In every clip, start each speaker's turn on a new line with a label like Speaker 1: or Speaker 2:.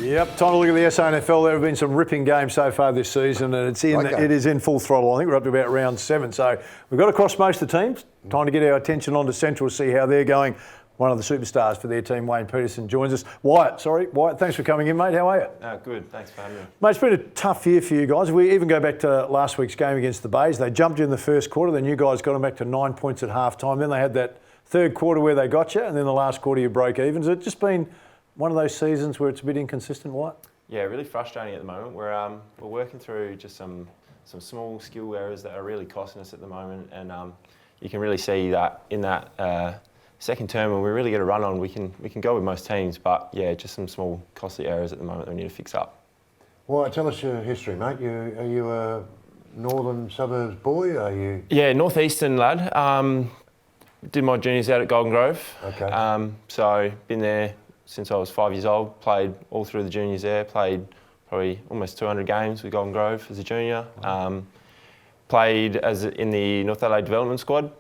Speaker 1: Yep, time to look at the SANFL. There have been some ripping games so far this season, and it is in full throttle. I think we're up to about round 7, so we've got across most of the teams. Time to get our attention onto Central to see how they're going. One of the superstars for their team, Wayne Peterson, joins us. Wyatt, thanks for coming in, mate. How are you?
Speaker 2: Good, thanks for having me.
Speaker 1: Mate, it's been a tough year for you guys. If we even go back to last week's game against the Bays, they jumped you in the first quarter, then you guys got them back to 9 points at half-time. Then they had that third quarter where they got you, and then the last quarter you broke even. Has it just been one of those seasons where it's a bit inconsistent, Wyatt?
Speaker 2: Yeah, really frustrating at the moment. We're working through just some small skill errors that are really costing us at the moment, and you can really see that in that second term when we really get a run on, we can go with most teams, but yeah, just some small costly errors at the moment that we need to fix up.
Speaker 3: Well, tell us your history, mate. Are you a northern suburbs boy? Are you?
Speaker 2: Yeah, northeastern lad. Did my juniors out at Golden Grove.
Speaker 3: Okay.
Speaker 2: So been there since I was 5 years old. Played all through the juniors there. Played probably almost 200 games with Golden Grove as a junior. Played in the North Adelaide development squad.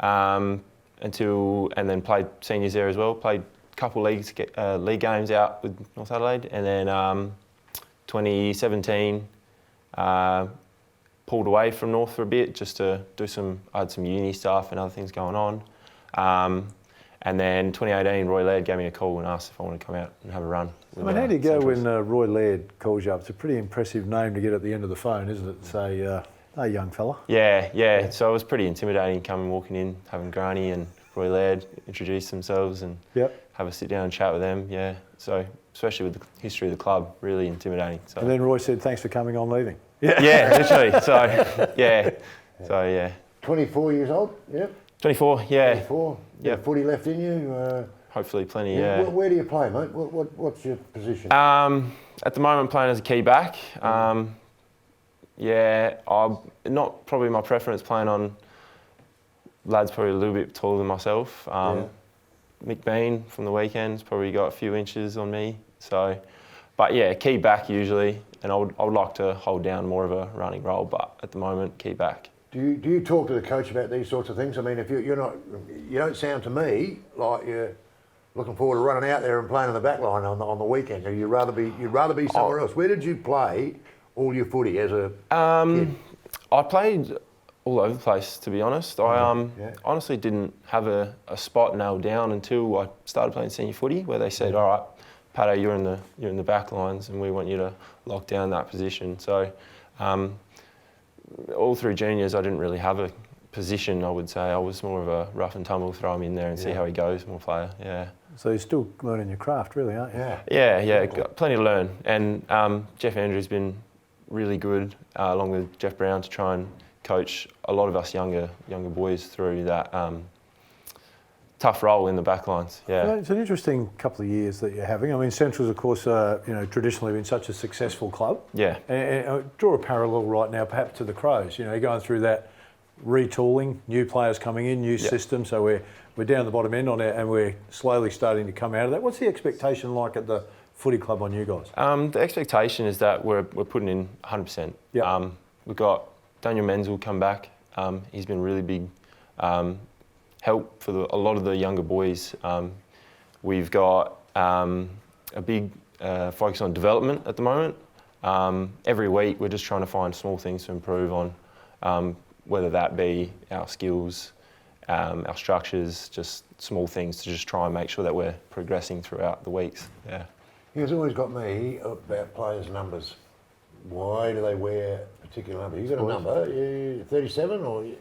Speaker 2: And then played seniors there as well. Played a couple league games out with North Adelaide, and then 2017 pulled away from North for a bit just to do I had some uni stuff and other things going on. And then 2018, Roy Laird gave me a call and asked if I wanted to come out and have a run.
Speaker 1: I mean, how do you go when Roy Laird calls you up? It's a pretty impressive name to get at the end of the phone, isn't it? Say, hey, young fella.
Speaker 2: Yeah. So it was pretty intimidating walking in, having Granny and Roy Laird introduce themselves and have a sit down and chat with them. Yeah. So especially with the history of the club, really intimidating. So.
Speaker 1: And then Roy said, thanks for coming on, leaving.
Speaker 2: Yeah, literally. So, yeah.
Speaker 3: 24 years old? Yep.
Speaker 2: 24, yeah.
Speaker 3: 24. Yeah. Footy left in you?
Speaker 2: Hopefully plenty, yeah.
Speaker 3: Where do you play, mate? What's your position?
Speaker 2: At the moment, I'm playing as a key back. I'm not probably my preference playing on lads probably a little bit taller than myself. Mick Bean from the weekends probably got a few inches on me. So, but yeah, key back usually, and I would like to hold down more of a running role, but at the moment, key back.
Speaker 3: Do you talk to the coach about these sorts of things? I mean, if you don't sound to me like you're looking forward to running out there and playing on the back line on the weekend. Or you'd rather be somewhere else. Where did you play all your footy as a kid?
Speaker 2: I played all over the place, to be honest. I honestly didn't have a spot nailed down until I started playing senior footy, where they said, all right, Pato, you're in the back lines and we want you to lock down that position. So all through juniors, I didn't really have a position, I would say. I was more of a rough and tumble, throw him in there and see how he goes, more player, yeah.
Speaker 1: So you're still learning your craft, really, aren't you?
Speaker 2: Yeah, got plenty to learn. And Jeff Andrews been really good, along with Jeff Brown, to try and coach a lot of us younger boys through that tough role in the back lines. Yeah.
Speaker 1: It's an interesting couple of years that you're having. I mean, Central's, of course, traditionally been such a successful club.
Speaker 2: Yeah.
Speaker 1: And draw a parallel right now, perhaps, to the Crows. You know, you're going through that retooling, new players coming in, new system. So we're down the bottom end on it, and we're slowly starting to come out of that. What's the expectation like at the footy club on you guys?
Speaker 2: The expectation is that we're putting in 100%.
Speaker 1: Yep.
Speaker 2: We've got Daniel Menzel come back. He's been really big help for a lot of the younger boys. We've got a big focus on development at the moment. Every week we're just trying to find small things to improve on, whether that be our skills, our structures, just small things to just try and make sure that we're progressing throughout the weeks. Yeah.
Speaker 3: It's always got me about players' numbers. Why do they wear a particular number? You got a number? You 37 or? Is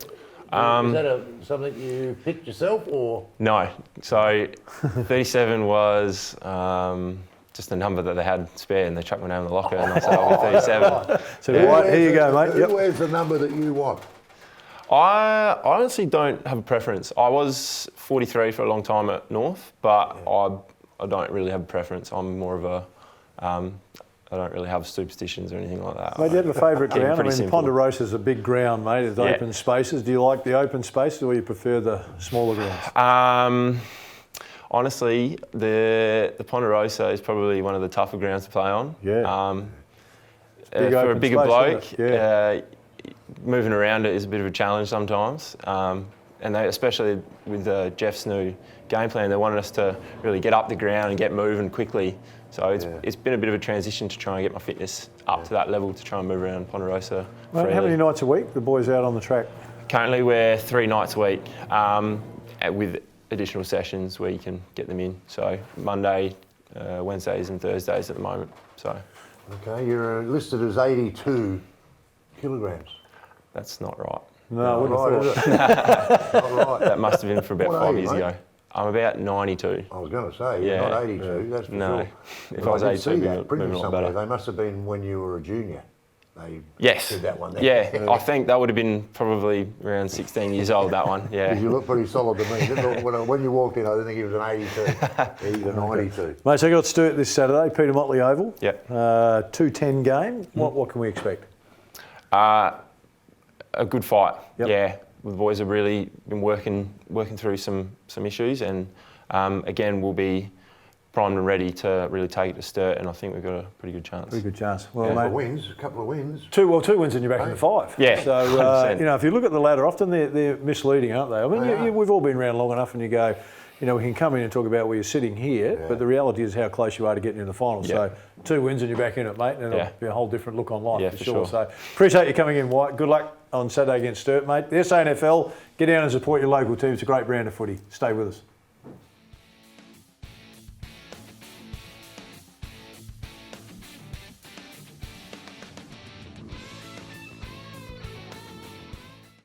Speaker 3: that something you picked yourself or?
Speaker 2: No. So 37 was just a number that they had spare, and they chucked my name in the locker, and I said I'll be 37.
Speaker 1: So here you go, mate.
Speaker 3: Who wears the number that you want?
Speaker 2: I honestly don't have a preference. I was 43 for a long time at North, but I don't really have a preference. I'm more of a, I don't really have superstitions or anything like that.
Speaker 1: Mate, do you have a favourite ground? I mean,
Speaker 2: simple.
Speaker 1: Ponderosa's a big ground, mate. It's open spaces. Do you like the open spaces, or you prefer the smaller grounds?
Speaker 2: Honestly, the Ponderosa is probably one of the tougher grounds to play on.
Speaker 1: Yeah.
Speaker 2: For a bigger
Speaker 1: space,
Speaker 2: bloke, moving around it is a bit of a challenge sometimes. and they, especially with Jeff's new game plan, they wanted us to really get up the ground and get moving quickly. So it's been a bit of a transition to try and get my fitness up to that level to try and move around Ponderosa.
Speaker 1: Well, how many nights a week the boys out on the track?
Speaker 2: Currently we're 3 nights a week with additional sessions where you can get them in. So Monday, Wednesdays and Thursdays at the moment. So.
Speaker 3: Okay, you're listed as 82 kilograms.
Speaker 2: That's not right.
Speaker 1: No, I wouldn't have thought.
Speaker 3: Not right.
Speaker 2: That must have been for about
Speaker 3: What
Speaker 2: 5
Speaker 3: are you,
Speaker 2: years
Speaker 3: mate?
Speaker 2: ago. I'm about 92.
Speaker 3: I was going to say, you're not 82, that's for
Speaker 2: No.
Speaker 3: sure.
Speaker 2: If
Speaker 3: But
Speaker 2: I was
Speaker 3: did
Speaker 2: 82,
Speaker 3: see
Speaker 2: it'd be
Speaker 3: that printed
Speaker 2: moving a lot
Speaker 3: somewhere.
Speaker 2: better.
Speaker 3: They must have been when you were a junior. They
Speaker 2: Yes.
Speaker 3: did that one there.
Speaker 2: Yeah, I think that would have been probably around 16 years old, that one. Yeah.
Speaker 3: Because you look pretty solid to me. Didn't look, when you walked in, I didn't think he was an 82. He's a 92.
Speaker 1: Mate, so you got Sturt this Saturday, Peter Motley Oval.
Speaker 2: Yep.
Speaker 1: 2:10 game. What can we expect?
Speaker 2: A good fight.
Speaker 1: Yep.
Speaker 2: Yeah. The boys have really been working through some issues, and again, we'll be primed and ready to really take it to Sturt, and I think we've got a pretty good chance.
Speaker 1: Pretty good chance. Well,
Speaker 3: A couple of
Speaker 1: mate,
Speaker 3: wins, a couple of wins.
Speaker 1: two wins and you're back in the 5.
Speaker 2: Yeah,
Speaker 1: So,
Speaker 2: 100%.
Speaker 1: you know, if you look at the ladder, often they're misleading, aren't they? I mean,
Speaker 3: They are.
Speaker 1: we've all been around long enough and you go, you know, we can come in and talk about where you're sitting here, but the reality is how close you are to getting in the final.
Speaker 2: Yeah.
Speaker 1: So 2 wins and you're back in it, mate, and it'll be a whole different look on life
Speaker 2: Yeah,
Speaker 1: for
Speaker 2: for
Speaker 1: sure.
Speaker 2: sure.
Speaker 1: So appreciate you coming in, White. Good luck on Saturday against Sturt, mate. The SANFL, get down and support your local team. It's a great brand of footy. Stay with us.